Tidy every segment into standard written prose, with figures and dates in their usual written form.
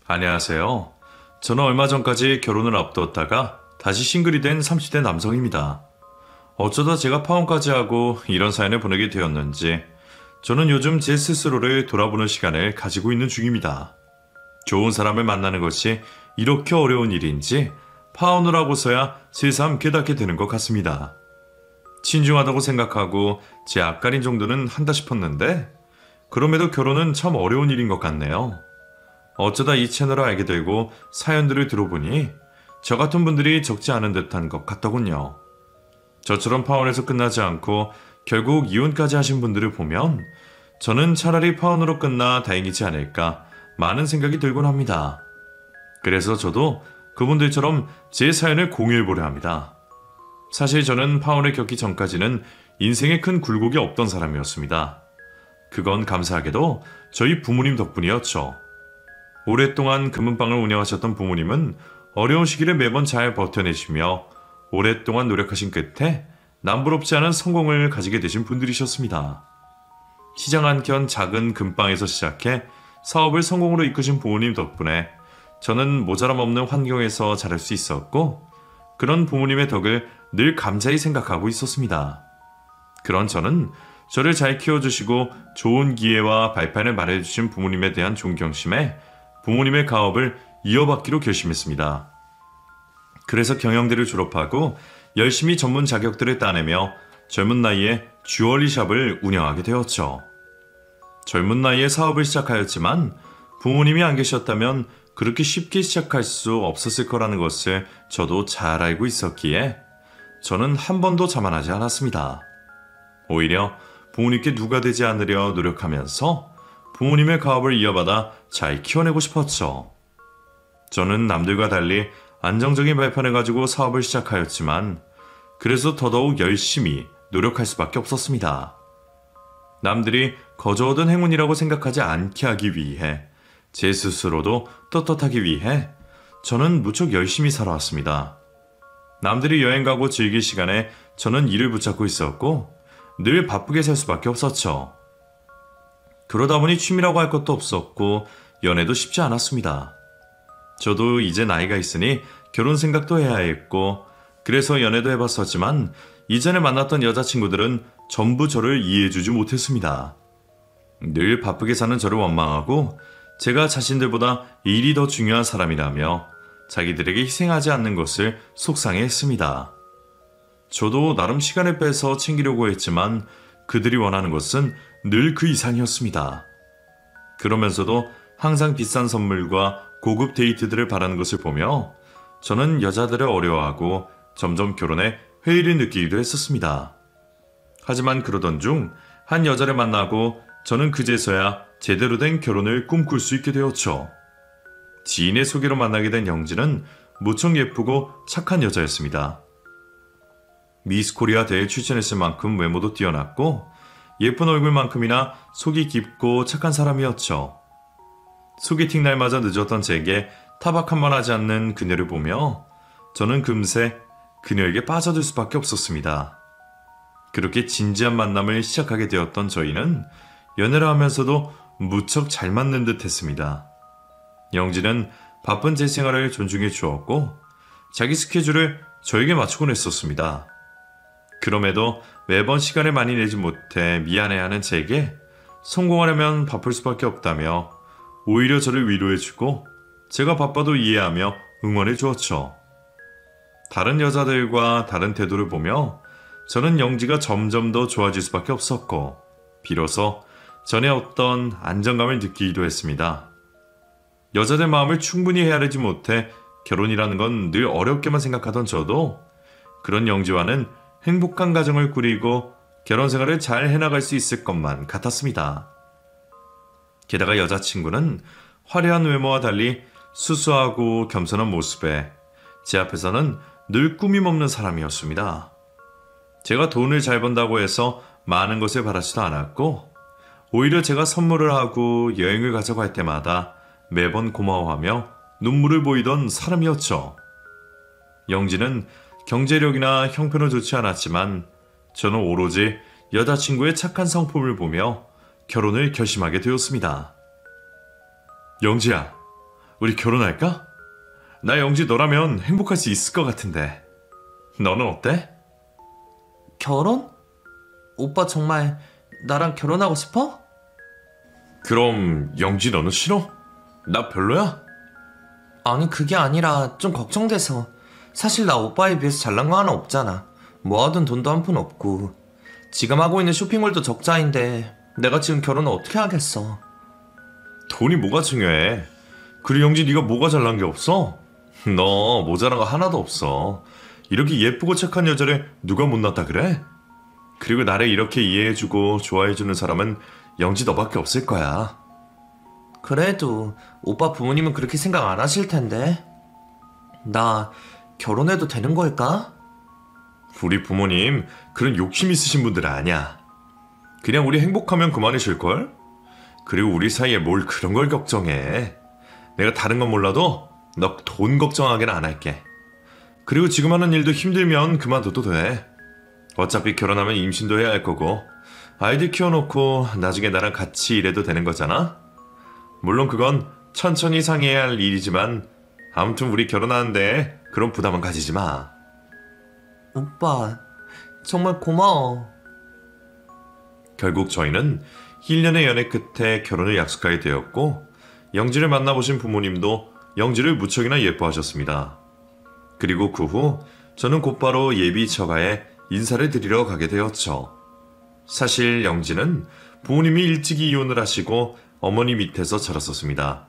안녕하세요. 저는 얼마 전까지 결혼을 앞두었다가 다시 싱글이 된 30대 남성입니다. 어쩌다 제가 파혼까지 하고 이런 사연을 보내게 되었는지 저는 요즘 제 스스로를 돌아보는 시간을 가지고 있는 중입니다. 좋은 사람을 만나는 것이 이렇게 어려운 일인지 파혼을 하고서야 새삼 깨닫게 되는 것 같습니다. 신중하다고 생각하고 제 앞가림 정도는 한다 싶었는데 그럼에도 결혼은 참 어려운 일인 것 같네요. 어쩌다 이 채널을 알게 되고 사연들을 들어보니 저 같은 분들이 적지 않은 듯한 것 같더군요. 저처럼 파혼에서 끝나지 않고 결국 이혼까지 하신 분들을 보면 저는 차라리 파혼으로 끝나 다행이지 않을까 많은 생각이 들곤 합니다. 그래서 저도 그분들처럼 제 사연을 공유해보려 합니다. 사실 저는 파혼을 겪기 전까지는 인생에 큰 굴곡이 없던 사람이었습니다. 그건 감사하게도 저희 부모님 덕분이었죠. 오랫동안 금은방을 운영하셨던 부모님은 어려운 시기를 매번 잘 버텨내시며 오랫동안 노력하신 끝에 남부럽지 않은 성공을 가지게 되신 분들이셨습니다. 시장 한켠 작은 금방에서 시작해 사업을 성공으로 이끄신 부모님 덕분에 저는 모자람 없는 환경에서 자랄 수 있었고 그런 부모님의 덕을 늘 감사히 생각하고 있었습니다. 그런 저는 저를 잘 키워주시고 좋은 기회와 발판을 마련해주신 부모님에 대한 존경심에 부모님의 가업을 이어받기로 결심했습니다. 그래서 경영대를 졸업하고 열심히 전문 자격들을 따내며 젊은 나이에 주얼리샵을 운영하게 되었죠. 젊은 나이에 사업을 시작하였지만 부모님이 안 계셨다면 그렇게 쉽게 시작할 수 없었을 거라는 것을 저도 잘 알고 있었기에 저는 한 번도 자만하지 않았습니다. 오히려 부모님께 누가 되지 않으려 노력하면서 부모님의 가업을 이어받아 잘 키워내고 싶었죠. 저는 남들과 달리 안정적인 발판을 가지고 사업을 시작하였지만 그래서 더더욱 열심히 노력할 수밖에 없었습니다. 남들이 거저 얻은 행운이라고 생각하지 않게 하기 위해 제 스스로도 떳떳하기 위해 저는 무척 열심히 살아왔습니다. 남들이 여행 가고 즐길 시간에 저는 일을 붙잡고 있었고 늘 바쁘게 살 수밖에 없었죠. 그러다 보니 취미라고 할 것도 없었고 연애도 쉽지 않았습니다. 저도 이제 나이가 있으니 결혼 생각도 해야 했고 그래서 연애도 해봤었지만 이전에 만났던 여자친구들은 전부 저를 이해해주지 못했습니다. 늘 바쁘게 사는 저를 원망하고 제가 자신들보다 일이 더 중요한 사람이라며 자기들에게 희생하지 않는 것을 속상해했습니다. 저도 나름 시간을 빼서 챙기려고 했지만 그들이 원하는 것은 늘 그 이상이었습니다. 그러면서도 항상 비싼 선물과 고급 데이트들을 바라는 것을 보며 저는 여자들을 어려워하고 점점 결혼에 회의를 느끼기도 했었습니다. 하지만 그러던 중 한 여자를 만나고 저는 그제서야 제대로 된 결혼을 꿈꿀 수 있게 되었죠. 지인의 소개로 만나게 된 영지는 무척 예쁘고 착한 여자였습니다. 미스 코리아 대회에 출전했을 만큼 외모도 뛰어났고 예쁜 얼굴만큼이나 속이 깊고 착한 사람이었죠. 소개팅 날마저 늦었던 제게 타박 한 번 하지 않는 그녀를 보며 저는 금세 그녀에게 빠져들 수밖에 없었습니다. 그렇게 진지한 만남을 시작하게 되었던 저희는 연애를 하면서도 무척 잘 맞는 듯 했습니다. 영지는 바쁜 제 생활을 존중해 주었고 자기 스케줄을 저에게 맞추곤 했었습니다. 그럼에도 매번 시간을 많이 내지 못해 미안해하는 제게 성공하려면 바쁠 수밖에 없다며 오히려 저를 위로해주고 제가 바빠도 이해하며 응원해 주었죠. 다른 여자들과 다른 태도를 보며 저는 영지가 점점 더 좋아질 수밖에 없었고 비로소 전에 어떤 안정감을 느끼기도 했습니다. 여자들 마음을 충분히 헤아리지 못해 결혼이라는 건 늘 어렵게만 생각하던 저도 그런 영지와는 행복한 가정을 꾸리고 결혼 생활을 잘 해나갈 수 있을 것만 같았습니다. 게다가 여자친구는 화려한 외모와 달리 수수하고 겸손한 모습에 제 앞에서는 늘 꾸밈 없는 사람이었습니다. 제가 돈을 잘 번다고 해서 많은 것을 바라지도 않았고 오히려 제가 선물을 하고 여행을 가자고 할 때마다 매번 고마워하며 눈물을 보이던 사람이었죠. 영지는 경제력이나 형편은 좋지 않았지만 저는 오로지 여자친구의 착한 성품을 보며 결혼을 결심하게 되었습니다. 영지야, 우리 결혼할까? 나 영지 너라면 행복할 수 있을 것 같은데. 너는 어때? 결혼? 오빠 정말 나랑 결혼하고 싶어? 그럼 영지 너는 싫어? 나 별로야? 아니 그게 아니라 좀 걱정돼서. 사실 나 오빠에 비해서 잘난 거 하나 없잖아. 모아둔 돈도 한 푼 없고 지금 하고 있는 쇼핑몰도 적자인데 내가 지금 결혼을 어떻게 하겠어. 돈이 뭐가 중요해? 그리고 영지 네가 뭐가 잘난 게 없어? 너 모자란 거 하나도 없어. 이렇게 예쁘고 착한 여자를 누가 못났다 그래? 그리고 나를 이렇게 이해해주고 좋아해주는 사람은 영지 너밖에 없을 거야. 그래도 오빠 부모님은 그렇게 생각 안 하실 텐데. 나 결혼해도 되는 걸까? 우리 부모님 그런 욕심 있으신 분들 아니야. 그냥 우리 행복하면 그만이실걸? 그리고 우리 사이에 뭘 그런 걸 걱정해. 내가 다른 건 몰라도 너 돈 걱정하게는 안 할게. 그리고 지금 하는 일도 힘들면 그만둬도 돼. 어차피 결혼하면 임신도 해야 할 거고 아이들 키워놓고 나중에 나랑 같이 일해도 되는 거잖아. 물론 그건 천천히 상의해야 할 일이지만 아무튼 우리 결혼하는데 그런 부담은 가지지 마. 오빠 정말 고마워. 결국 저희는 1년의 연애 끝에 결혼을 약속하게 되었고 영지를 만나보신 부모님도 영지를 무척이나 예뻐하셨습니다. 그리고 그 후 저는 곧바로 예비 처가에 인사를 드리러 가게 되었죠. 사실 영지는 부모님이 일찍이 이혼을 하시고 어머니 밑에서 자랐었습니다.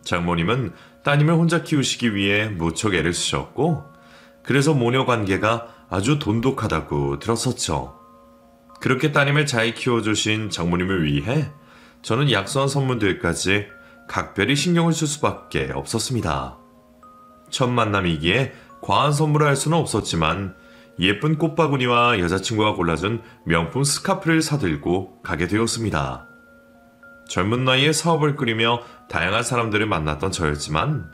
장모님은 따님을 혼자 키우시기 위해 무척 애를 쓰셨고 그래서 모녀 관계가 아주 돈독하다고 들었었죠. 그렇게 따님을 잘 키워주신 장모님을 위해 저는 약소한 선물들까지 각별히 신경을 쓸 수밖에 없었습니다. 첫 만남이기에 과한 선물을 할 수는 없었지만 예쁜 꽃바구니와 여자친구가 골라준 명품 스카프를 사들고 가게 되었습니다. 젊은 나이에 사업을 꾸리며 다양한 사람들을 만났던 저였지만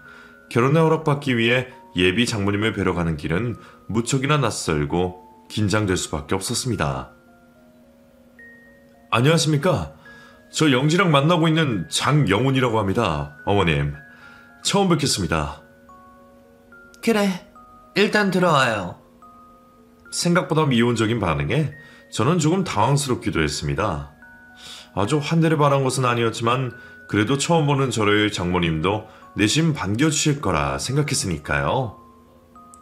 결혼에 허락받기 위해 예비 장모님을 뵈러 가는 길은 무척이나 낯설고 긴장될 수밖에 없었습니다. 안녕하십니까? 저 영지랑 만나고 있는 장영훈이라고 합니다. 어머님, 처음 뵙겠습니다. 그래, 일단 들어와요. 생각보다 미온적인 반응에 저는 조금 당황스럽기도 했습니다. 아주 환대를 바란 것은 아니었지만 그래도 처음 보는 저를 장모님도 내심 반겨주실 거라 생각했으니까요.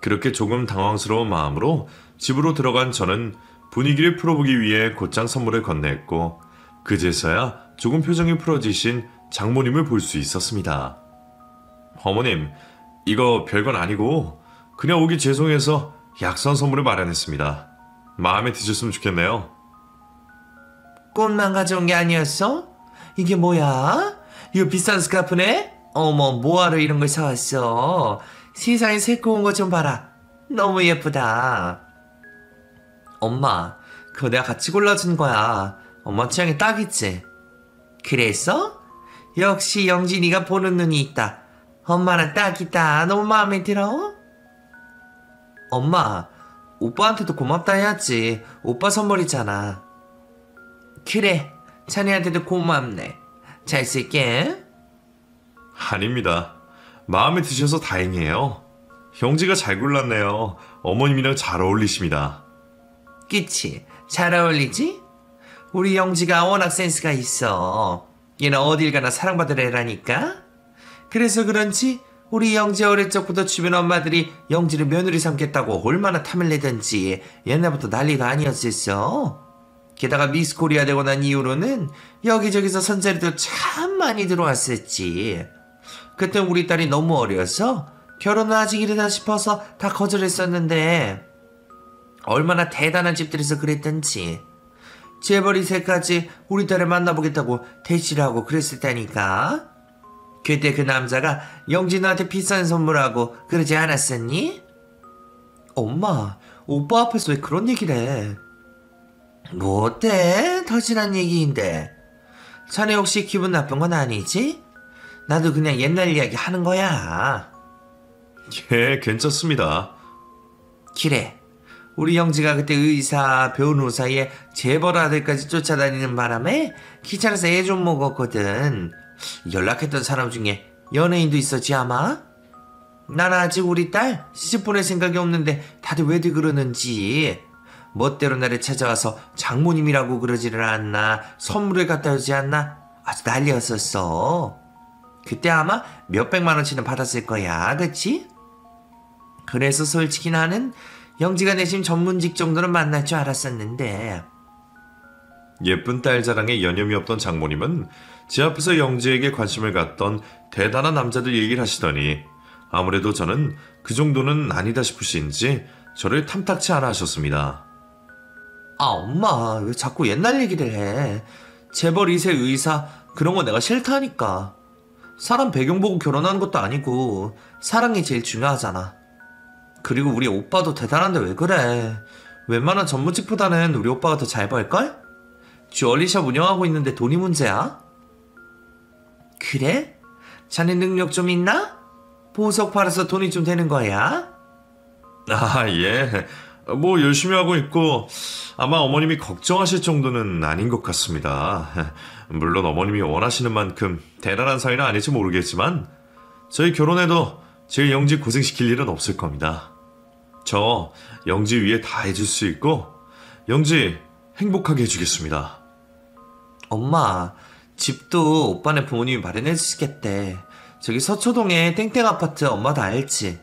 그렇게 조금 당황스러운 마음으로 집으로 들어간 저는 분위기를 풀어보기 위해 곧장 선물을 건넸고 그제서야 조금 표정이 풀어지신 장모님을 볼 수 있었습니다. 어머님, 이거 별건 아니고 그냥 오기 죄송해서 약소한 선물을 마련했습니다. 마음에 드셨으면 좋겠네요. 꽃만 가져온 게 아니었어? 이게 뭐야? 이거 비싼 스카프네? 어머, 뭐하러 이런 걸 사왔어? 세상에 새고 온 거 좀 봐라. 너무 예쁘다. 엄마, 그거 내가 같이 골라준 거야. 엄마 취향에 딱 있지? 그랬어? 역시 영진이가 보는 눈이 있다. 엄마랑 딱이다. 너무 마음에 들어? 엄마, 오빠한테도 고맙다 해야지. 오빠 선물이잖아. 그래, 자네한테도 고맙네. 잘 쓸게. 아닙니다. 마음에 드셔서 다행이에요. 형제가 잘 골랐네요. 어머님이랑 잘 어울리십니다. 그치? 잘 어울리지? 우리 영지가 워낙 센스가 있어. 얘는 어딜 가나 사랑받을 애라니까? 그래서 그런지 우리 영지 어릴 적부터 주변 엄마들이 영지를 며느리 삼겠다고 얼마나 탐을 내던지 옛날부터 난리가 아니었었어. 게다가 미스 코리아 되고 난 이후로는 여기저기서 선자리도 참 많이 들어왔었지. 그땐 우리 딸이 너무 어려서 결혼은 아직 이르다 싶어서 다 거절했었는데 얼마나 대단한 집들에서 그랬던지 재벌 2세까지 우리 딸을 만나보겠다고 대시를 하고 그랬을 테니까. 그때 그 남자가 영진한테 비싼 선물하고 그러지 않았었니? 엄마, 오빠 앞에서 왜 그런 얘기를 해? 뭐 어때? 더 지난 얘기인데. 자네 혹시 기분 나쁜 건 아니지? 나도 그냥 옛날 이야기 하는 거야. 예, 괜찮습니다. 그래, 우리 영지가 그때 의사, 변호사에 재벌 아들까지 쫓아다니는 바람에 귀찮아서 애 좀 먹었거든. 연락했던 사람 중에 연예인도 있었지 아마? 난 아직 우리 딸 시집 보낼 생각이 없는데 다들 왜들 그러는지. 멋대로 나를 찾아와서 장모님이라고 그러지를 않나, 선물을 갖다 주지 않나, 아주 난리였었어. 그때 아마 몇백만 원치는 받았을 거야, 그치? 그래서 솔직히 나는 영지가 내심 전문직 정도는 만날 줄 알았었는데. 예쁜 딸 자랑에 여념이 없던 장모님은 제 앞에서 영지에게 관심을 갖던 대단한 남자들 얘기를 하시더니 아무래도 저는 그 정도는 아니다 싶으신지 저를 탐탁치 않아 하셨습니다. 아, 엄마, 왜 자꾸 옛날 얘기를 해? 재벌 2세 의사, 그런 거 내가 싫다니까. 사람 배경 보고 결혼하는 것도 아니고 사랑이 제일 중요하잖아. 그리고 우리 오빠도 대단한데 왜 그래? 웬만한 전문직보다는 우리 오빠가 더 잘 벌걸? 주얼리샵 운영하고 있는데 돈이 문제야? 그래? 자네 능력 좀 있나? 보석 팔아서 돈이 좀 되는 거야? 아, 예. 뭐 열심히 하고 있고 아마 어머님이 걱정하실 정도는 아닌 것 같습니다. 물론 어머님이 원하시는 만큼 대단한 사이는 아닐지 모르겠지만 저희 결혼해도 제 영지 고생시킬 일은 없을 겁니다. 저 영지 위해 다 해줄 수 있고 영지 행복하게 해주겠습니다. 엄마, 집도 오빠네 부모님이 마련해 주시겠대. 저기 서초동에 땡땡 아파트 엄마도 알지?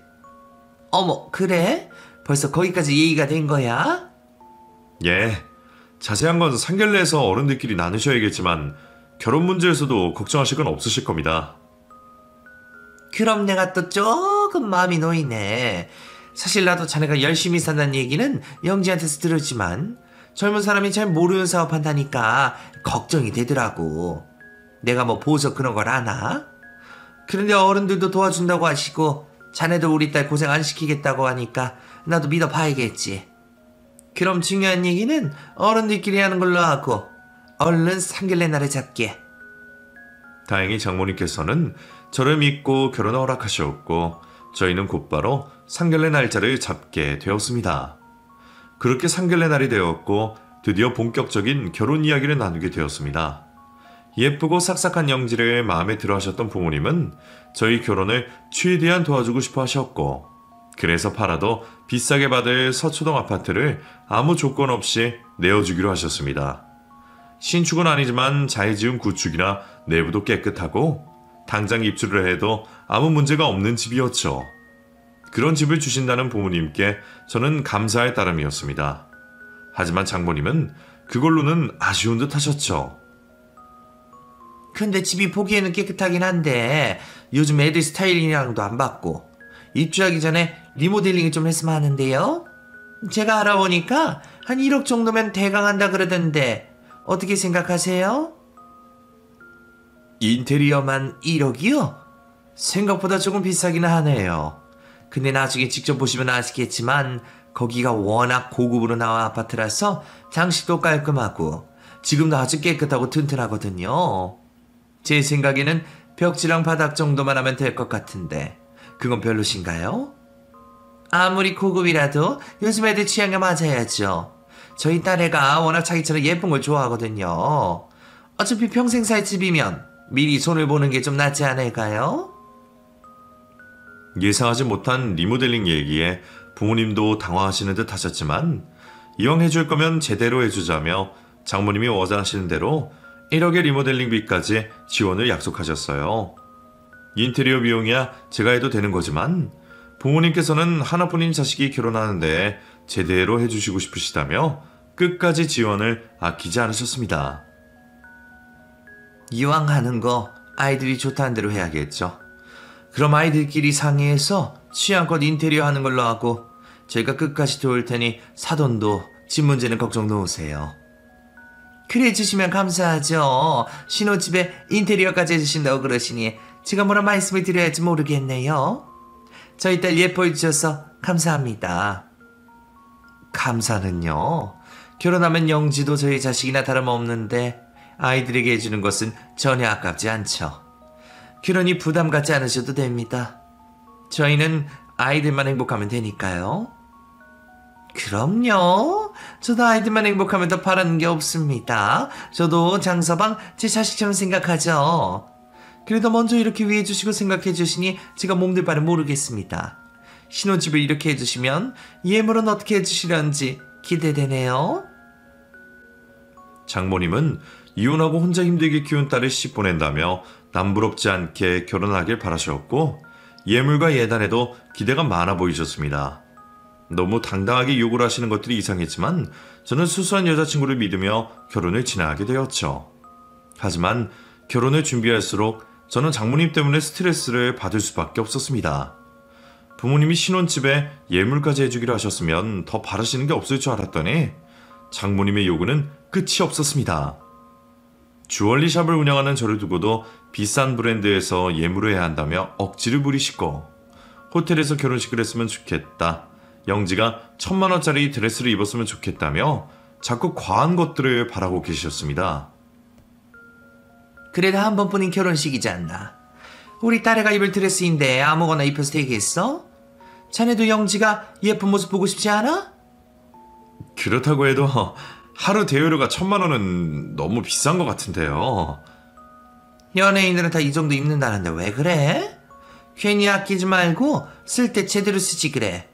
어머, 그래? 벌써 거기까지 얘기가 된 거야? 예, 자세한 건 상견례에서 어른들끼리 나누셔야겠지만 결혼 문제에서도 걱정하실 건 없으실 겁니다. 그럼 내가 또 조금 마음이 놓이네. 사실 나도 자네가 열심히 산다는 얘기는 영지한테서 들었지만 젊은 사람이 잘 모르는 사업 한다니까 걱정이 되더라고. 내가 뭐 보석 그런 걸 아나? 그런데 어른들도 도와준다고 하시고 자네도 우리 딸 고생 안 시키겠다고 하니까 나도 믿어봐야겠지. 그럼 중요한 얘기는 어른들끼리 하는 걸로 하고 얼른 상견례 날을 잡게. 다행히 장모님께서는 저를 믿고 결혼을 허락하셨고 저희는 곧바로 상견례 날짜를 잡게 되었습니다. 그렇게 상견례 날이 되었고 드디어 본격적인 결혼 이야기를 나누게 되었습니다. 예쁘고 싹싹한 영지를 마음에 들어 하셨던 부모님은 저희 결혼을 최대한 도와주고 싶어 하셨고 그래서 팔아도 비싸게 받을 서초동 아파트를 아무 조건 없이 내어주기로 하셨습니다. 신축은 아니지만 잘 지은 구축이나 내부도 깨끗하고 당장 입주를 해도 아무 문제가 없는 집이었죠. 그런 집을 주신다는 부모님께 저는 감사할 따름이었습니다. 하지만 장모님은 그걸로는 아쉬운 듯 하셨죠. 근데 집이 보기에는 깨끗하긴 한데 요즘 애들 스타일이랑도 안 받고 입주하기 전에 리모델링을 좀 했으면 하는데요. 제가 알아보니까 한 1억 정도면 대강한다 그러던데 어떻게 생각하세요? 인테리어만 1억이요? 생각보다 조금 비싸기는 하네요. 근데 나중에 직접 보시면 아시겠지만 거기가 워낙 고급으로 나온 아파트라서 장식도 깔끔하고 지금도 아주 깨끗하고 튼튼하거든요. 제 생각에는 벽지랑 바닥 정도만 하면 될 것 같은데 그건 별로신가요? 아무리 고급이라도 요즘 애들 취향에 맞아야죠. 저희 딸애가 워낙 자기처럼 예쁜 걸 좋아하거든요. 어차피 평생 살 집이면 미리 손을 보는 게 좀 낫지 않을까요? 예상하지 못한 리모델링 얘기에 부모님도 당황하시는 듯 하셨지만 이왕 해줄 거면 제대로 해주자며 장모님이 원하시는 대로 1억의 리모델링비까지 지원을 약속하셨어요. 인테리어 비용이야 제가 해도 되는 거지만 부모님께서는 하나뿐인 자식이 결혼하는데 제대로 해주시고 싶으시다며 끝까지 지원을 아끼지 않으셨습니다. 이왕 하는 거 아이들이 좋다는 대로 해야겠죠. 그럼 아이들끼리 상의해서 취향껏 인테리어 하는 걸로 하고 저희가 끝까지 도울 테니 사돈도 집 문제는 걱정 놓으세요. 그래 주시면 감사하죠. 신혼집에 인테리어까지 해주신다고 그러시니 제가 뭐라 말씀을 드려야 할지 모르겠네요. 저희 딸 예뻐해 주셔서 감사합니다. 감사는요. 결혼하면 영지도 저희 자식이나 다름없는데 아이들에게 해주는 것은 전혀 아깝지 않죠. 그러니 부담 갖지 않으셔도 됩니다. 저희는 아이들만 행복하면 되니까요. 그럼요. 저도 아이들만 행복하면 더 바라는 게 없습니다. 저도 장서방 제 자식처럼 생각하죠. 그래도 먼저 이렇게 위해 주시고 생각해 주시니 제가 몸둘 바를 모르겠습니다. 신혼집을 이렇게 해주시면 예물은 어떻게 해주시려는지 기대되네요. 장모님은 이혼하고 혼자 힘들게 키운 딸을 시집 보낸다며 남부럽지 않게 결혼하길 바라셨고 예물과 예단에도 기대가 많아 보이셨습니다. 너무 당당하게 요구를 하시는 것들이 이상했지만 저는 수수한 여자친구를 믿으며 결혼을 진행하게 되었죠. 하지만 결혼을 준비할수록 저는 장모님 때문에 스트레스를 받을 수밖에 없었습니다. 부모님이 신혼집에 예물까지 해주기로 하셨으면 더 바라시는 게 없을 줄 알았더니 장모님의 요구는 끝이 없었습니다. 주얼리샵을 운영하는 저를 두고도 비싼 브랜드에서 예물을 해야 한다며 억지를 부리시고 호텔에서 결혼식을 했으면 좋겠다. 영지가 1000만원짜리 드레스를 입었으면 좋겠다며 자꾸 과한 것들을 바라고 계셨습니다. 그래도 한 번뿐인 결혼식이지 않나. 우리 딸애가 입을 드레스인데 아무거나 입혀서 되겠어? 자네도 영지가 예쁜 모습 보고 싶지 않아? 그렇다고 해도 하루 대여료가 1000만원은 너무 비싼 것 같은데요. 연예인들은 다 이 정도 입는다는데 왜 그래? 괜히 아끼지 말고 쓸 때 제대로 쓰지 그래.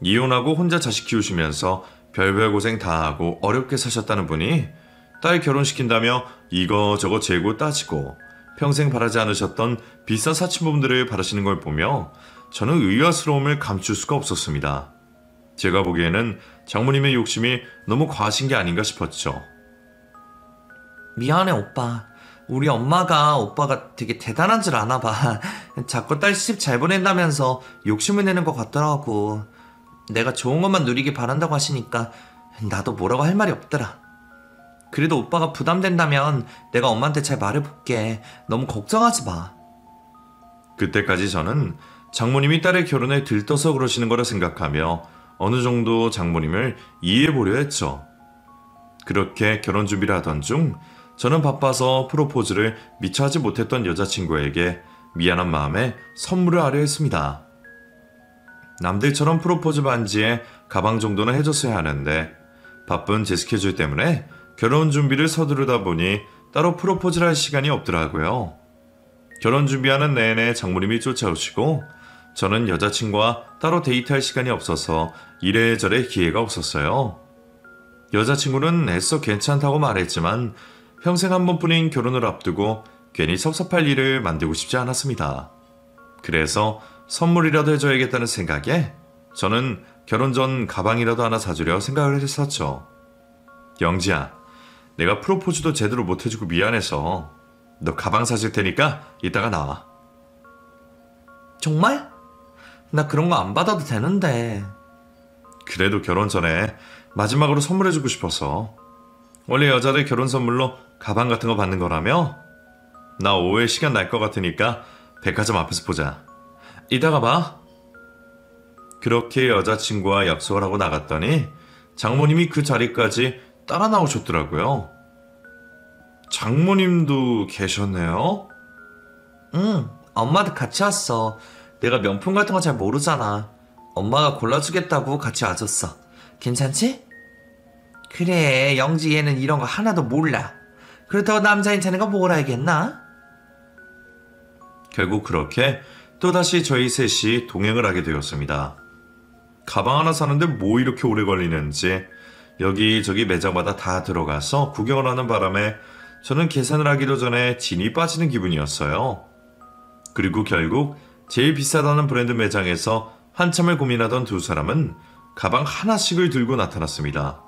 이혼하고 혼자 자식 키우시면서 별별 고생 다 하고 어렵게 사셨다는 분이 딸 결혼시킨다며 이거저거 재고 따지고 평생 바라지 않으셨던 비싼 사치품들을 바라시는 걸 보며 저는 의아스러움을 감출 수가 없었습니다. 제가 보기에는 장모님의 욕심이 너무 과하신 게 아닌가 싶었죠. 미안해 오빠. 우리 엄마가 오빠가 되게 대단한 줄 아나 봐. 자꾸 딸 시집 잘 보낸다면서 욕심을 내는 것 같더라고. 내가 좋은 것만 누리길 바란다고 하시니까 나도 뭐라고 할 말이 없더라. 그래도 오빠가 부담된다면 내가 엄마한테 잘 말해볼게. 너무 걱정하지 마. 그때까지 저는 장모님이 딸의 결혼에 들떠서 그러시는 거라 생각하며 어느 정도 장모님을 이해해보려 했죠. 그렇게 결혼 준비를 하던 중 저는 바빠서 프로포즈를 미처 하지 못했던 여자친구에게 미안한 마음에 선물을 하려 했습니다. 남들처럼 프로포즈 반지에 가방 정도는 해줬어야 하는데 바쁜 제 스케줄 때문에 결혼 준비를 서두르다 보니 따로 프로포즈를 할 시간이 없더라고요. 결혼 준비하는 내내 장모님이 쫓아오시고 저는 여자친구와 따로 데이트할 시간이 없어서 이래저래 기회가 없었어요. 여자친구는 애써 괜찮다고 말했지만 평생 한 번뿐인 결혼을 앞두고 괜히 섭섭할 일을 만들고 싶지 않았습니다. 그래서 선물이라도 해줘야겠다는 생각에 저는 결혼 전 가방이라도 하나 사주려 생각을 했었죠. 영지야, 내가 프로포즈도 제대로 못 해주고 미안해서 너 가방 사줄 테니까 이따가 나와. 정말? 나 그런 거 안 받아도 되는데. 그래도 결혼 전에 마지막으로 선물해주고 싶어서. 원래 여자들 결혼 선물로 가방 같은 거 받는 거라며? 나 오후에 시간 날 것 같으니까 백화점 앞에서 보자. 이따가 봐. 그렇게 여자친구와 약속을 하고 나갔더니 장모님이 그 자리까지 따라 나오셨더라고요. 장모님도 계셨네요? 응, 엄마도 같이 왔어. 내가 명품 같은 거 잘 모르잖아. 엄마가 골라주겠다고 같이 와줬어. 괜찮지? 그래, 영지 얘는 이런 거 하나도 몰라. 그렇다고 남자인 자네가 뭘 알겠나? 결국 그렇게 또다시 저희 셋이 동행을 하게 되었습니다. 가방 하나 사는데 뭐 이렇게 오래 걸리는지 여기저기 매장마다 다 들어가서 구경을 하는 바람에 저는 계산을 하기도 전에 진이 빠지는 기분이었어요. 그리고 결국 제일 비싸다는 브랜드 매장에서 한참을 고민하던 두 사람은 가방 하나씩을 들고 나타났습니다.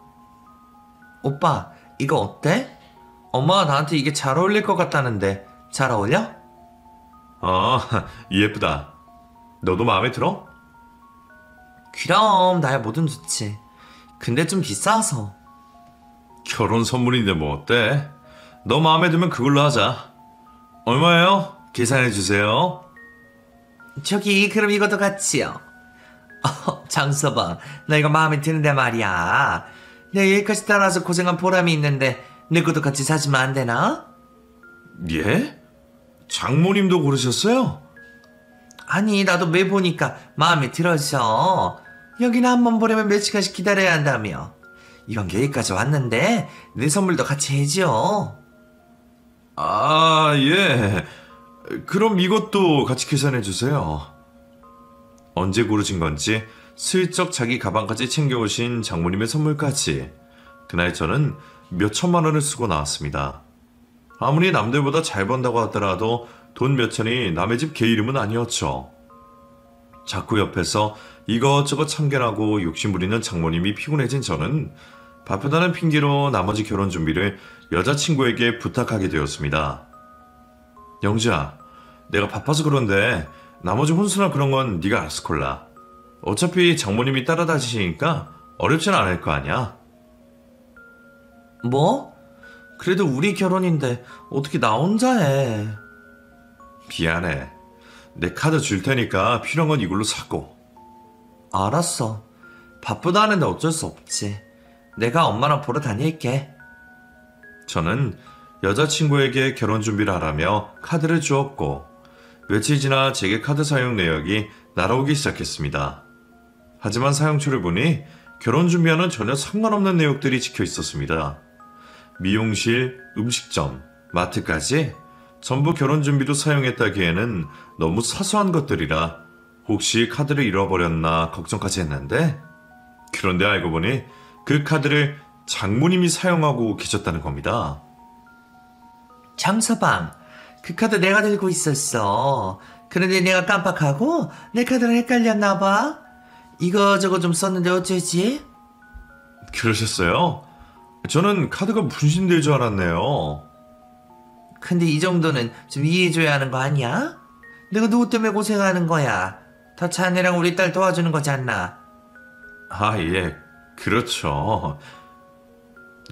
오빠, 이거 어때? 엄마가 나한테 이게 잘 어울릴 것 같다는데 잘 어울려? 예쁘다. 너도 마음에 들어? 그럼 나야 뭐든 좋지. 근데 좀 비싸서. 결혼 선물인데 뭐 어때? 너 마음에 들면 그걸로 하자. 얼마예요? 계산해 주세요. 저기 그럼 이것도 같이요. 장서방, 나 이거 마음에 드는데 말이야. 내가 여기까지 따라와서 고생한 보람이 있는데 내 것도 같이 사주면 안 되나? 예? 장모님도 고르셨어요? 아니, 나도 매 보니까 마음에 들어서. 여기는 한 번 보려면 몇 시간씩 기다려야 한다며. 이왕 여기까지 왔는데 내 선물도 같이 해줘. 아, 예. 그럼 이것도 같이 계산해 주세요. 언제 고르신 건지 슬쩍 자기 가방까지 챙겨오신 장모님의 선물까지. 그날 저는 몇 천만 원을 쓰고 나왔습니다. 아무리 남들보다 잘 번다고 하더라도 돈 몇 천이 남의 집 개 이름은 아니었죠. 자꾸 옆에서 이것저것 참견하고 욕심부리는 장모님이 피곤해진 저는 바쁘다는 핑계로 나머지 결혼 준비를 여자친구에게 부탁하게 되었습니다. 영지야, 내가 바빠서 그런데 나머지 혼수나 그런 건 네가 알아서 골라. 어차피 장모님이 따라다니시니까 어렵진 않을 거 아니야. 뭐? 그래도 우리 결혼인데 어떻게 나 혼자 해? 미안해. 내 카드 줄 테니까 필요한 건 이걸로 사고. 알았어. 바쁘다 하는데 어쩔 수 없지. 내가 엄마랑 보러 다닐게. 저는 여자친구에게 결혼 준비를 하라며 카드를 주었고 며칠 지나 제게 카드 사용 내역이 날아오기 시작했습니다. 하지만 사용처를 보니 결혼 준비와는 전혀 상관없는 내역들이 찍혀 있었습니다. 미용실, 음식점, 마트까지 전부 결혼 준비로 사용했다기에는 너무 사소한 것들이라 혹시 카드를 잃어버렸나 걱정까지 했는데 그런데 알고 보니 그 카드를 장모님이 사용하고 계셨다는 겁니다. 장서방, 그 카드 내가 들고 있었어. 그런데 내가 깜빡하고 내 카드랑 헷갈렸나 봐. 이거저거 좀 썼는데 어쩌지? 그러셨어요? 저는 카드가 분신될 줄 알았네요. 근데 이 정도는 좀 이해해줘야 하는 거 아니야? 내가 누구 때문에 고생하는 거야? 다 자네랑 우리 딸 도와주는 거지 않나? 아, 예, 그렇죠.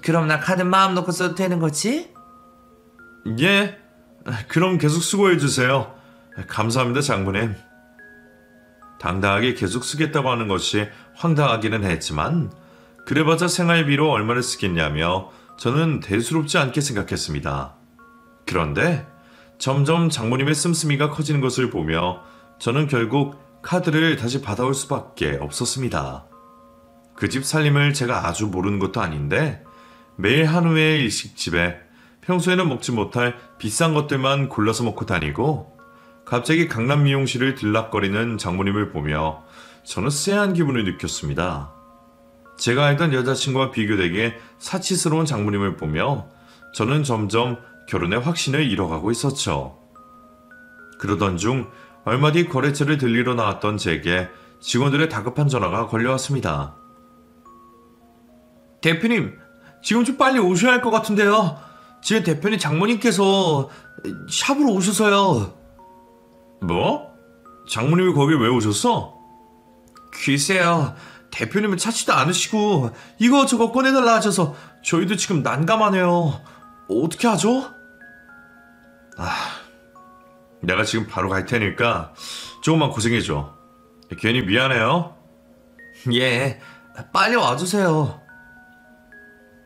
그럼 나 카드 마음 놓고 써도 되는 거지? 예, 그럼 계속 수고해주세요. 감사합니다, 장모님. 당당하게 계속 쓰겠다고 하는 것이 황당하기는 했지만 그래봤자 생활비로 얼마를 쓰겠냐며 저는 대수롭지 않게 생각했습니다. 그런데 점점 장모님의 씀씀이가 커지는 것을 보며 저는 결국 카드를 다시 받아올 수밖에 없었습니다. 그 집 살림을 제가 아주 모르는 것도 아닌데 매일 한우의 일식집에 평소에는 먹지 못할 비싼 것들만 골라서 먹고 다니고 갑자기 강남 미용실을 들락거리는 장모님을 보며 저는 쎄한 기분을 느꼈습니다. 제가 알던 여자친구와 비교되게 사치스러운 장모님을 보며 저는 점점 결혼의 확신을 잃어가고 있었죠. 그러던 중 얼마 뒤 거래처를 들리러 나왔던 제게 직원들의 다급한 전화가 걸려왔습니다. 대표님, 지금 좀 빨리 오셔야 할 것 같은데요. 지금 대표님 장모님께서 샵으로 오셔서요. 뭐? 장모님이 거기 왜 오셨어? 글쎄요, 대표님은 찾지도 않으시고 이거저거 꺼내달라 하셔서 저희도 지금 난감하네요. 어떻게 하죠? 내가 지금 바로 갈 테니까 조금만 고생해줘. 괜히 미안해요. 예, 빨리 와주세요.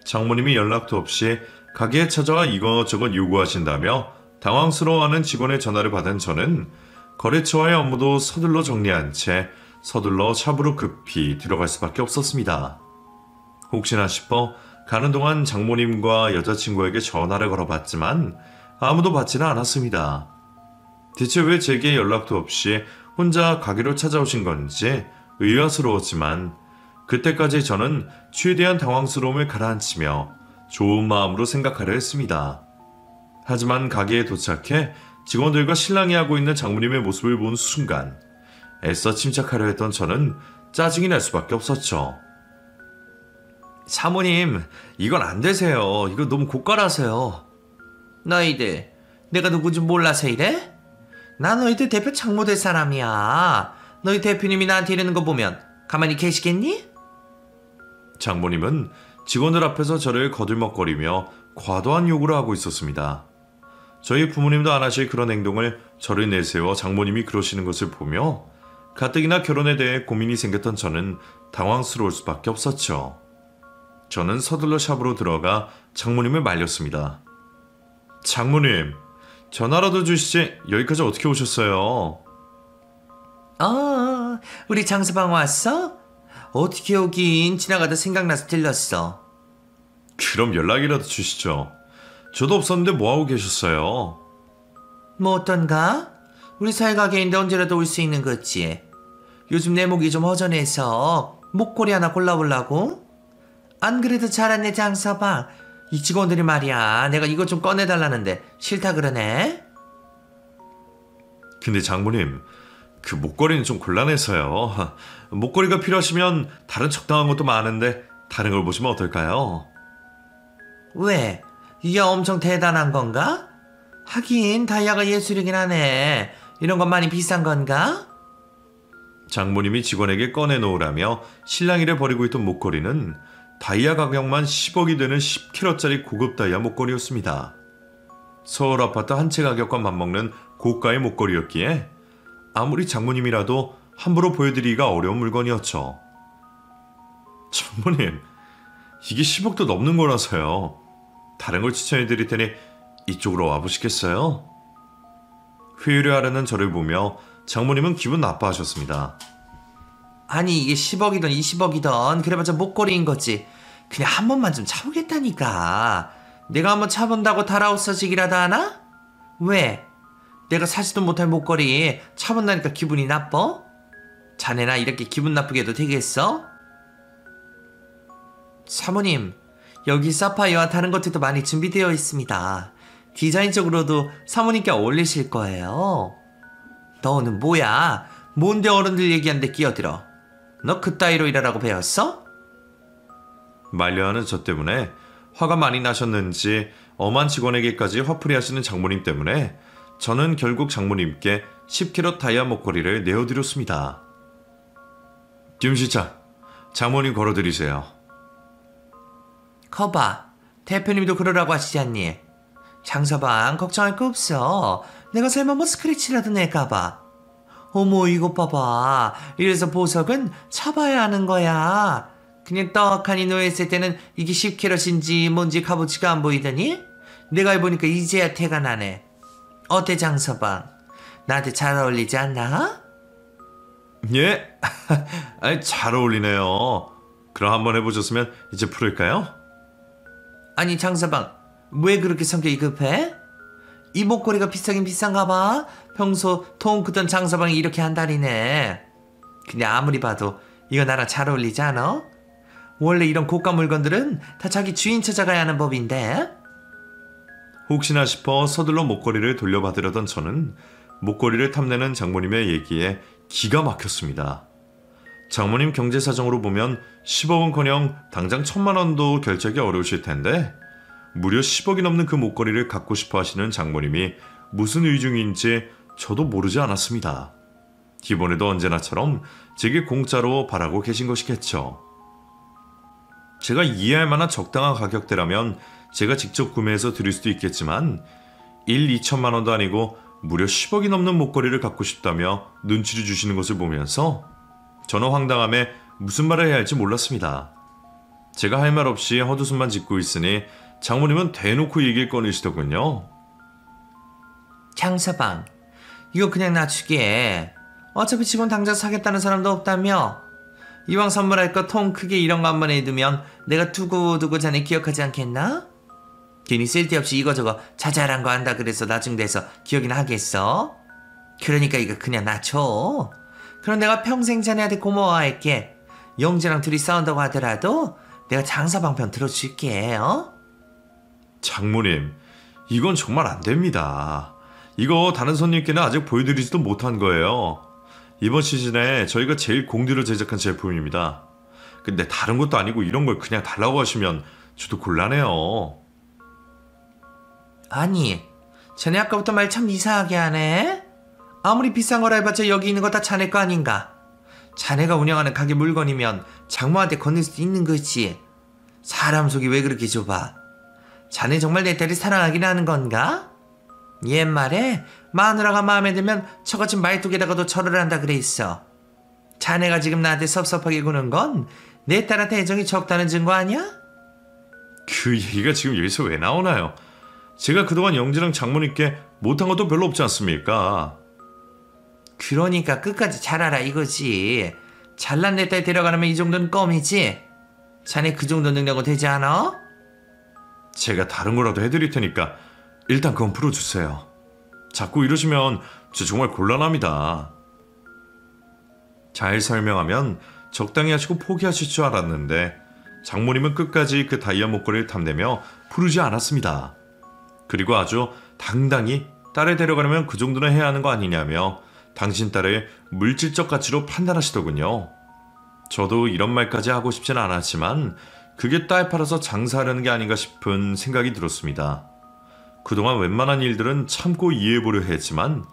장모님이 연락도 없이 가게에 찾아와 이것저것 요구하신다며 당황스러워하는 직원의 전화를 받은 저는 거래처와의 업무도 서둘러 정리한 채 서둘러 샵으로 급히 들어갈 수밖에 없었습니다. 혹시나 싶어 가는 동안 장모님과 여자친구에게 전화를 걸어봤지만 아무도 받지는 않았습니다. 대체 왜 제게 연락도 없이 혼자 가게로 찾아오신 건지 의아스러웠지만 그때까지 저는 최대한 당황스러움을 가라앉히며 좋은 마음으로 생각하려 했습니다. 하지만 가게에 도착해 직원들과 실랑이 하고 있는 장모님의 모습을 본 순간 애써 침착하려 했던 저는 짜증이 날 수밖에 없었죠. 사모님, 이건 안 되세요. 이거 너무 고가라세요. 너희들, 내가 누군지 몰라서 이래? 나 너희들 대표 장모 될 사람이야. 너희 대표님이 나한테 이러는 거 보면 가만히 계시겠니? 장모님은 직원들 앞에서 저를 거들먹거리며 과도한 요구를 하고 있었습니다. 저희 부모님도 안 하실 그런 행동을 저를 내세워 장모님이 그러시는 것을 보며 가뜩이나 결혼에 대해 고민이 생겼던 저는 당황스러울 수밖에 없었죠. 저는 서둘러 샵으로 들어가 장모님을 말렸습니다. 장모님, 전화라도 주시지 여기까지 어떻게 오셨어요? 우리 장서방 왔어? 어떻게 오긴 지나가다 생각나서 들렀어. 그럼 연락이라도 주시죠. 저도 없었는데 뭐하고 계셨어요? 뭐 어떤가? 우리 사이가 개인데 언제라도 올 수 있는 거지. 요즘 내 목이 좀 허전해서 목걸이 하나 골라보려고? 안 그래도 잘하네 장서방. 이 직원들이 말이야 내가 이거 좀 꺼내달라는데 싫다 그러네. 근데 장모님, 그 목걸이는 좀 곤란해서요. 목걸이가 필요하시면 다른 적당한 것도 많은데 다른 걸 보시면 어떨까요? 왜? 이게 엄청 대단한 건가? 하긴 다이아가 예술이긴 하네. 이런 건 많이 비싼 건가? 장모님이 직원에게 꺼내놓으라며 실랑이를 벌이고 있던 목걸이는 다이아 가격만 10억이 되는 10캐럿짜리 고급 다이아 목걸이였습니다. 서울 아파트 한 채 가격과 맞먹는 고가의 목걸이였기에 아무리 장모님이라도 함부로 보여드리기가 어려운 물건이었죠. 장모님, 이게 10억도 넘는 거라서요. 다른 걸 추천해드릴 테니 이쪽으로 와보시겠어요? 회유를 하려는 저를 보며 장모님은 기분 나빠하셨습니다. 아니 이게 10억이든 20억이든 그래봤자 목걸이인 거지. 그냥 한 번만 좀 차보겠다니까. 내가 한번 차본다고 달아없어지기라도 하나? 왜? 내가 사지도 못할 목걸이 차본다니까 기분이 나빠? 자네나 이렇게 기분 나쁘게 해도 되겠어? 사모님, 여기 사파이어와 다른 것들도 많이 준비되어 있습니다. 디자인적으로도 사모님께 어울리실 거예요. 너는 뭐야? 뭔데 어른들 얘기하는데 끼어들어? 너 그따위로 일하라고 배웠어? 말려하는 저 때문에 화가 많이 나셨는지 엄한 직원에게까지 화풀이 하시는 장모님 때문에 저는 결국 장모님께 10캐럿 다이아 목걸이를 내어드렸습니다. 김실장, 장모님 걸어드리세요. 거봐, 대표님도 그러라고 하시지 않니? 장서방 걱정할 거 없어. 내가 설마 뭐 스크래치라도 낼까봐. 어머 이것 봐봐. 이래서 보석은 차봐야 하는 거야. 그냥 떡하니 놓여있을 때는 이게 10캐럿인지 뭔지 값어치가 안 보이더니 내가 해보니까 이제야 태가 나네. 어때 장서방? 나한테 잘 어울리지 않나? 예? 아니, 잘 어울리네요. 그럼 한번 해보셨으면 이제 풀을까요? 아니 장서방 왜 그렇게 성격이 급해? 이 목걸이가 비싸긴 비싼가 봐. 평소 통 크던 장서방이 이렇게 한다리네. 근데 아무리 봐도 이거 나랑 잘 어울리지 않아? 원래 이런 고가 물건들은 다 자기 주인 찾아가야 하는 법인데. 혹시나 싶어 서둘러 목걸이를 돌려받으려던 저는 목걸이를 탐내는 장모님의 얘기에 기가 막혔습니다. 장모님 경제 사정으로 보면 10억은커녕 당장 1,000만 원도 결제하기 어려우실 텐데 무려 10억이 넘는 그 목걸이를 갖고 싶어 하시는 장모님이 무슨 의중인지 저도 모르지 않았습니다. 이번에도 언제나처럼 제게 공짜로 바라고 계신 것이겠죠. 제가 이해할 만한 적당한 가격대라면 제가 직접 구매해서 드릴 수도 있겠지만 2천만 원도 아니고 무려 10억이 넘는 목걸이를 갖고 싶다며 눈치를 주시는 것을 보면서 저는 황당함에 무슨 말을 해야 할지 몰랐습니다. 제가 할 말 없이 헛웃음만 짓고 있으니 장모님은 대놓고 얘기를 꺼내시더군요. 장서방 이거 그냥 놔주게. 어차피 지금 당장 사겠다는 사람도 없다며. 이왕 선물할 거 통 크게 이런 거 한번 해두면 내가 두고두고 자네 기억하지 않겠나? 괜히 쓸데없이 이거저거 자잘한 거 한다 그래서 나중 돼서 기억이나 하겠어? 그러니까 이거 그냥 놔줘. 그럼 내가 평생 자네한테 고마워할게. 영재랑 둘이 싸운다고 하더라도 내가 장서방 편 들어줄게. 어? 장모님, 이건 정말 안 됩니다. 이거 다른 손님께는 아직 보여드리지도 못한 거예요. 이번 시즌에 저희가 제일 공들여 제작한 제품입니다. 근데 다른 것도 아니고 이런 걸 그냥 달라고 하시면 저도 곤란해요. 아니, 자네 아까부터 말 참 이상하게 하네? 아무리 비싼 거라 해봤자 여기 있는 거 다 자네 거 아닌가? 자네가 운영하는 가게 물건이면 장모한테 건넬 수도 있는 거지. 사람 속이 왜 그렇게 좁아? 자네 정말 내 딸을 사랑하긴 하는 건가? 옛말에 마누라가 마음에 들면 처갓집 말뚝에다가도 절을 한다 그랬어. 자네가 지금 나한테 섭섭하게 구는 건 내 딸한테 애정이 적다는 증거 아니야? 그 얘기가 지금 여기서 왜 나오나요? 제가 그동안 영지랑 장모님께 못한 것도 별로 없지 않습니까? 그러니까 끝까지 잘 알아 이거지. 잘난 내 딸 데려가려면 이 정도는 껌이지. 자네 그 정도 능력은 되지 않아? 제가 다른 거라도 해드릴 테니까 일단 그건 풀어주세요. 자꾸 이러시면 저 정말 곤란합니다. 잘 설명하면 적당히 하시고 포기하실 줄 알았는데 장모님은 끝까지 그 다이아 목걸이를 탐내며 풀지 않았습니다. 그리고 아주 당당히 딸을 데려가려면 그 정도는 해야 하는 거 아니냐며 당신 딸을 물질적 가치로 판단하시더군요. 저도 이런 말까지 하고 싶진 않았지만 그게 딸 팔아서 장사하려는 게 아닌가 싶은 생각이 들었습니다. 그동안 웬만한 일들은 참고 이해해보려 했지만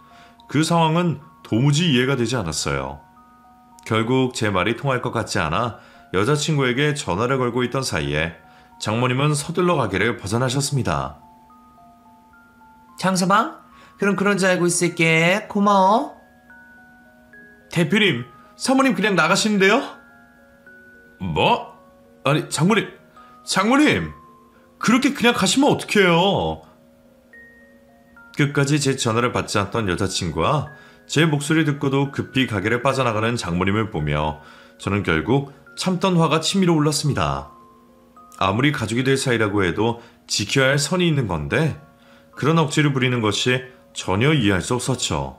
그 상황은 도무지 이해가 되지 않았어요. 결국 제 말이 통할 것 같지 않아 여자친구에게 전화를 걸고 있던 사이에 장모님은 서둘러 가게를 벗어나셨습니다. 장서방? 그럼 그런 줄 알고 있을게. 고마워. 대표님, 사모님 그냥 나가시는데요? 뭐? 아니, 장모님! 그렇게 그냥 가시면 어떡해요? 끝까지 제 전화를 받지 않던 여자친구와 제 목소리 듣고도 급히 가게를 빠져나가는 장모님을 보며 저는 결국 참던 화가 치밀어 올랐습니다. 아무리 가족이 될 사이라고 해도 지켜야 할 선이 있는 건데 그런 억지를 부리는 것이 전혀 이해할 수 없었죠.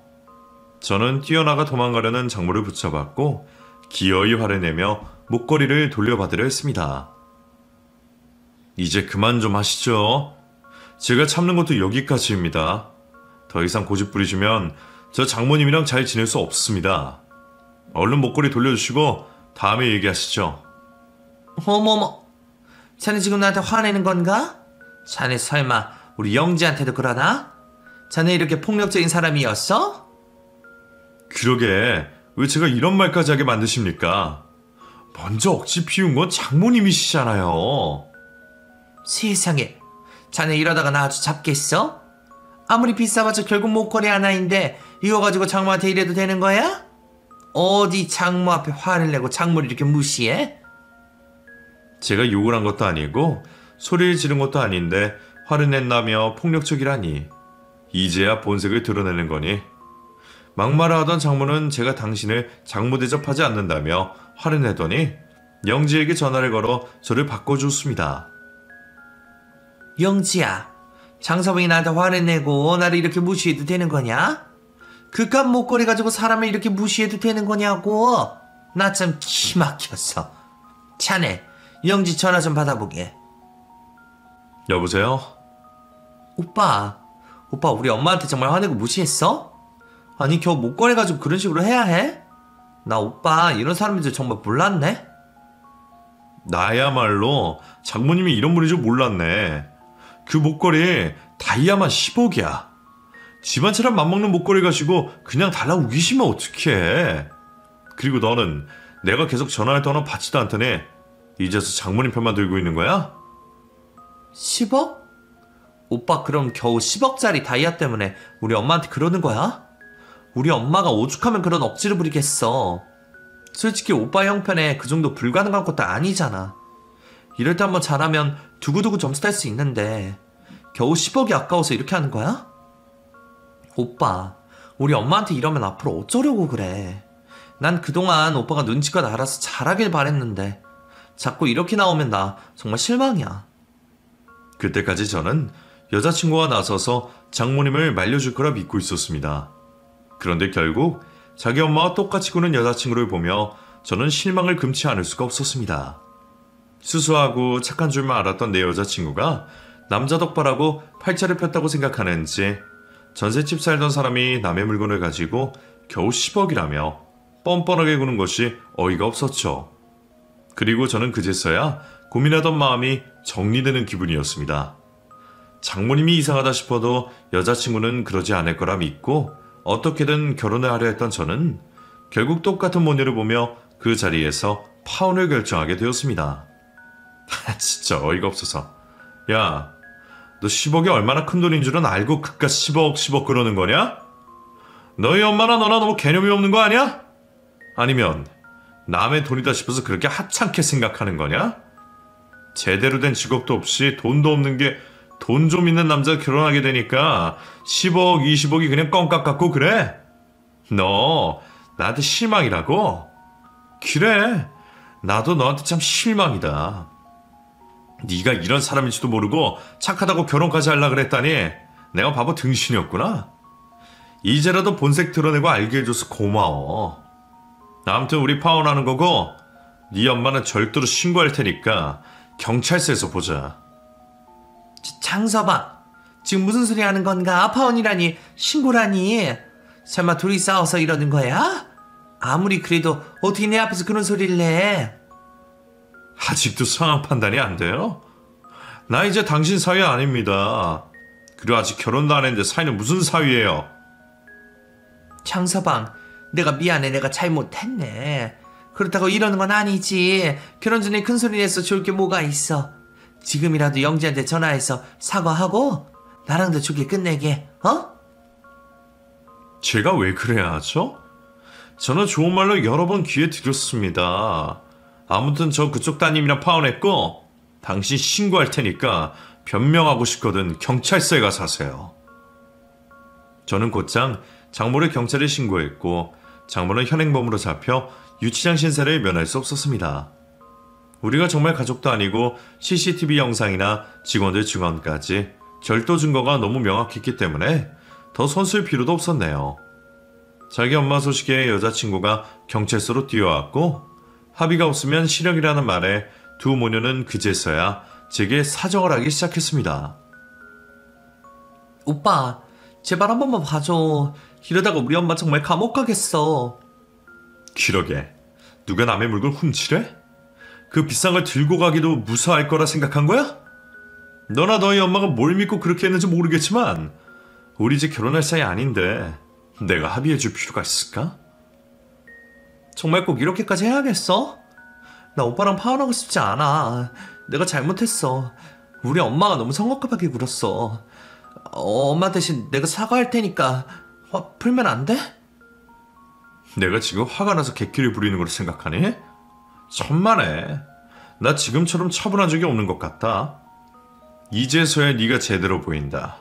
저는 뛰어나가 도망가려는 장모를 붙잡았고 기어이 화를 내며 목걸이를 돌려받으려 했습니다. 이제 그만 좀 하시죠. 제가 참는 것도 여기까지입니다. 더 이상 고집 부리시면 저 장모님이랑 잘 지낼 수 없습니다. 얼른 목걸이 돌려주시고 다음에 얘기하시죠. 어머머, 자네 지금 나한테 화내는 건가? 자네 설마 우리 영지한테도 그러나? 자네 이렇게 폭력적인 사람이었어? 그러게 왜 제가 이런 말까지 하게 만드십니까? 먼저 억지 피운 건 장모님이시잖아요. 세상에, 자네 이러다가 나 아주 잡겠어? 아무리 비싸봤자 결국 목걸이 하나인데 이거 가지고 장모한테 이래도 되는 거야? 어디 장모 앞에 화를 내고 장모를 이렇게 무시해? 제가 욕을 한 것도 아니고 소리를 지른 것도 아닌데 화를 낸다며 폭력적이라니. 이제야 본색을 드러내는 거니. 막말을 하던 장모는 제가 당신을 장모 대접하지 않는다며 화를 내더니 영지에게 전화를 걸어 저를 바꿔줬습니다. 영지야, 장서방이 나한테 화를 내고 나를 이렇게 무시해도 되는 거냐? 그깟 목걸이 가지고 사람을 이렇게 무시해도 되는 거냐고? 나 참 기막혔어. 자네, 영지 전화 좀 받아보게. 여보세요? 오빠 우리 엄마한테 정말 화내고 무시했어? 아니 겨우 목걸이 가지고 그런 식으로 해야 해? 나 오빠 이런 사람인 줄 정말 몰랐네? 나야말로 장모님이 이런 분인 줄 몰랐네. 그 목걸이 다이아만 10억이야. 집안처럼 맘먹는 목걸이 가지고 그냥 달라고 우기시면 어떡해. 그리고 너는 내가 계속 전화할 때는 받지도 않더니 이제서 장모님 편만 들고 있는 거야? 10억? 오빠 그럼 겨우 10억짜리 다이아 때문에 우리 엄마한테 그러는 거야? 우리 엄마가 오죽하면 그런 억지를 부리겠어. 솔직히 오빠 형편에 그 정도 불가능한 것도 아니잖아. 이럴 때 한번 잘하면 두고두고 점수 딸 수 있는데 겨우 10억이 아까워서 이렇게 하는 거야? 오빠, 우리 엄마한테 이러면 앞으로 어쩌려고 그래. 난 그동안 오빠가 눈치껏 알아서 잘하길 바랬는데 자꾸 이렇게 나오면 나 정말 실망이야. 그때까지 저는 여자친구가 나서서 장모님을 말려줄 거라 믿고 있었습니다. 그런데 결국 자기 엄마와 똑같이 구는 여자친구를 보며 저는 실망을 금치 않을 수가 없었습니다. 수수하고 착한 줄만 알았던 내 여자친구가 남자 덕바라고 팔자를 폈다고 생각하는지 전셋집 살던 사람이 남의 물건을 가지고 겨우 10억이라며 뻔뻔하게 구는 것이 어이가 없었죠. 그리고 저는 그제서야 고민하던 마음이 정리되는 기분이었습니다. 장모님이 이상하다 싶어도 여자친구는 그러지 않을 거라 믿고 어떻게든 결혼을 하려 했던 저는 결국 똑같은 모녀를 보며 그 자리에서 파혼을 결정하게 되었습니다. 진짜 어이가 없어서. 야, 너 10억이 얼마나 큰 돈인 줄은 알고 그깟 10억 그러는 거냐? 너희 엄마나 너나 너무 개념이 없는 거 아니야? 아니면 남의 돈이다 싶어서 그렇게 하찮게 생각하는 거냐? 제대로 된 직업도 없이 돈도 없는 게 돈 좀 있는 남자 결혼하게 되니까 10억, 20억이 그냥 껌값 같고 그래? 너 나한테 실망이라고? 그래, 나도 너한테 참 실망이다. 네가 이런 사람일지도 모르고 착하다고 결혼까지 하려고 그랬다니 내가 바보 등신이었구나. 이제라도 본색 드러내고 알게 해줘서 고마워. 아무튼 우리 파혼하는 거고 네 엄마는 절대로 신고할 테니까 경찰서에서 보자. 장서방, 지금 무슨 소리 하는 건가? 파혼이라니, 신고라니. 설마 둘이 싸워서 이러는 거야? 아무리 그래도 어떻게 내 앞에서 그런 소리를 해? 아직도 상황 판단이 안 돼요? 나 이제 당신 사위 아닙니다. 그리고 아직 결혼도 안 했는데 사위는 무슨 사위예요? 장서방, 내가 미안해. 내가 잘못했네. 그렇다고 이러는 건 아니지. 결혼 전에 큰 소리 내서 좋을 게 뭐가 있어. 지금이라도 영지한테 전화해서 사과하고 나랑도 좋게 끝내게, 어? 제가 왜 그래야 하죠? 저는 좋은 말로 여러 번 기회 드렸습니다. 아무튼 저 그쪽 따님이랑 파혼했고 당신 신고할 테니까 변명하고 싶거든 경찰서에 가서 하세요. 저는 곧장 장모를 경찰에 신고했고 장모는 현행범으로 잡혀 유치장 신세를 면할 수 없었습니다. 우리가 정말 가족도 아니고 CCTV 영상이나 직원들 증언까지 절도 증거가 너무 명확했기 때문에 더 손쓸 필요도 없었네요. 자기 엄마 소식에 여자친구가 경찰서로 뛰어왔고 합의가 없으면 실형이라는 말에 두 모녀는 그제서야 제게 사정을 하기 시작했습니다. 오빠, 제발 한 번만 봐줘. 이러다가 우리 엄마 정말 감옥 가겠어. 기러게, 누가 남의 물건 훔치래? 그 비싼 걸 들고 가기도 무사할 거라 생각한 거야? 너나 너희 엄마가 뭘 믿고 그렇게 했는지 모르겠지만 우리 이제 결혼할 사이 아닌데 내가 합의해줄 필요가 있을까? 정말 꼭 이렇게까지 해야겠어? 나 오빠랑 파혼하고 싶지 않아. 내가 잘못했어. 우리 엄마가 너무 성급하게 굴었어. 엄마 대신 내가 사과할 테니까 화 풀면 안 돼? 내가 지금 화가 나서 객기를 부리는 걸 생각하니? 천만에. 나 지금처럼 차분한 적이 없는 것 같다. 이제서야 네가 제대로 보인다.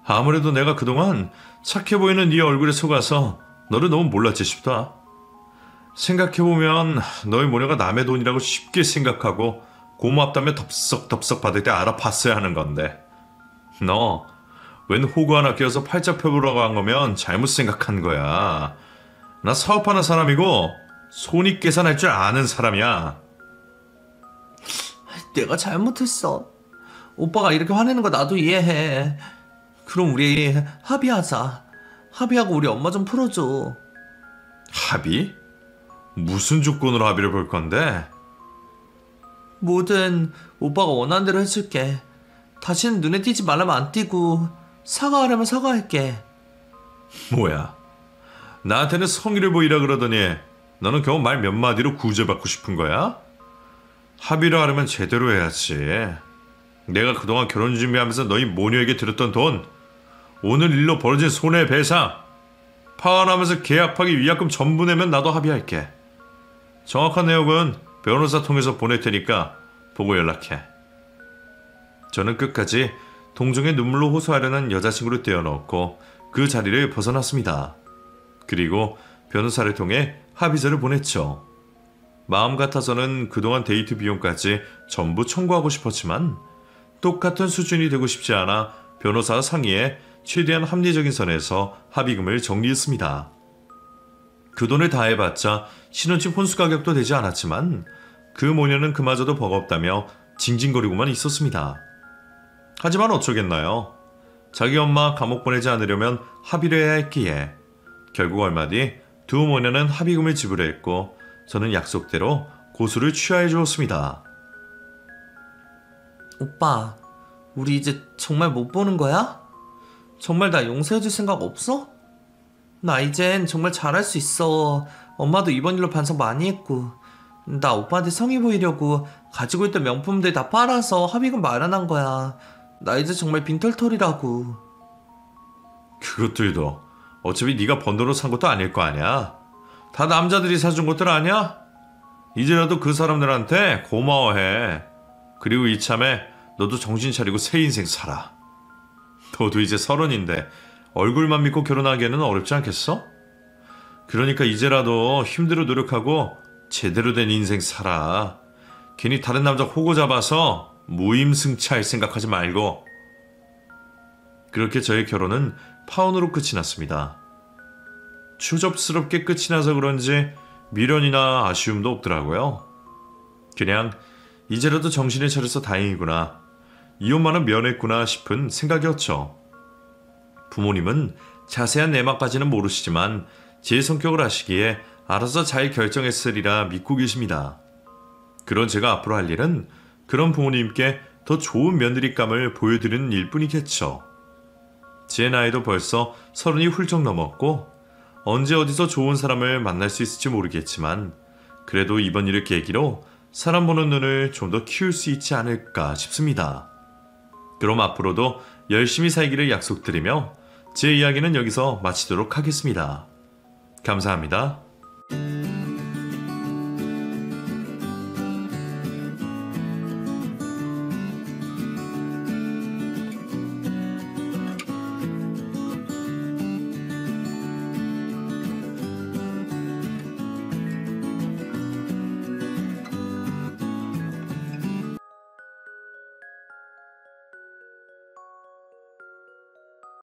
아무래도 내가 그동안 착해 보이는 네 얼굴에 속아서 너를 너무 몰랐지 싶다. 생각해보면 너희 모녀가 남의 돈이라고 쉽게 생각하고 고맙다며 덥석덥석 받을 때 알아봤어야 하는 건데 너 웬 호구 하나 끼워서 팔자 펴보라고 한 거면 잘못 생각한 거야. 나 사업하는 사람이고 손익 계산할 줄 아는 사람이야. 내가 잘못했어. 오빠가 이렇게 화내는 거 나도 이해해. 그럼 우리 합의하자. 합의하고 우리 엄마 좀 풀어줘. 합의? 무슨 조건으로 합의를 볼 건데? 뭐든 오빠가 원하는 대로 해줄게. 다시는 눈에 띄지 말라면 안 띄고 사과하려면 사과할게. 뭐야, 나한테는 성의를 보이라 그러더니 너는 겨우 말 몇 마디로 구제받고 싶은 거야? 합의를 하려면 제대로 해야지. 내가 그동안 결혼 준비하면서 너희 모녀에게 들었던 돈, 오늘 일로 벌어진 손해배상, 파혼하면서 계약 파기 위약금 전부 내면 나도 합의할게. 정확한 내역은 변호사 통해서 보낼 테니까 보고 연락해. 저는 끝까지 동정의 눈물로 호소하려는 여자친구를 떼어넣고 그 자리를 벗어났습니다. 그리고 변호사를 통해 합의서를 보냈죠. 마음 같아서는 그동안 데이트 비용까지 전부 청구하고 싶었지만 똑같은 수준이 되고 싶지 않아 변호사와 상의해 최대한 합리적인 선에서 합의금을 정리했습니다. 그 돈을 다 해봤자 신혼집 혼수 가격도 되지 않았지만 그 모녀는 그마저도 버겁다며 징징거리고만 있었습니다. 하지만 어쩌겠나요? 자기 엄마 감옥 보내지 않으려면 합의를 해야 했기에 결국 얼마 뒤 두 모녀는 합의금을 지불했고 저는 약속대로 고수를 취하해 주었습니다. 오빠, 우리 이제 정말 못 보는 거야? 정말 나 용서해줄 생각 없어? 나 이젠 정말 잘할 수 있어. 엄마도 이번 일로 반성 많이 했고 나 오빠한테 성의 보이려고 가지고 있던 명품들 다 빨아서 합의금 마련한 거야. 나 이제 정말 빈털털이라고. 그것들도 어차피 네가 번 돈으로 산 것도 아닐 거 아니야. 다 남자들이 사준 것들 아니야? 이제라도 그 사람들한테 고마워해. 그리고 이참에 너도 정신 차리고 새 인생 살아. 너도 이제 30인데 얼굴만 믿고 결혼하기에는 어렵지 않겠어? 그러니까 이제라도 힘들어 노력하고 제대로 된 인생 살아. 괜히 다른 남자 호구 잡아서 무임승차할 생각하지 말고. 그렇게 저의 결혼은 파혼으로 끝이 났습니다. 추접스럽게 끝이 나서 그런지 미련이나 아쉬움도 없더라고요. 그냥 이제라도 정신을 차려서 다행이구나, 이혼만은 면했구나 싶은 생각이었죠. 부모님은 자세한 내막까지는 모르시지만 제 성격을 아시기에 알아서 잘 결정했으리라 믿고 계십니다. 그런 제가 앞으로 할 일은 그런 부모님께 더 좋은 며느리감을 보여드리는 일뿐이겠죠. 제 나이도 벌써 30이 훌쩍 넘었고 언제 어디서 좋은 사람을 만날 수 있을지 모르겠지만 그래도 이번 일을 계기로 사람 보는 눈을 좀 더 키울 수 있지 않을까 싶습니다. 그럼 앞으로도 열심히 살기를 약속드리며 제 이야기는 여기서 마치도록 하겠습니다. 감사합니다.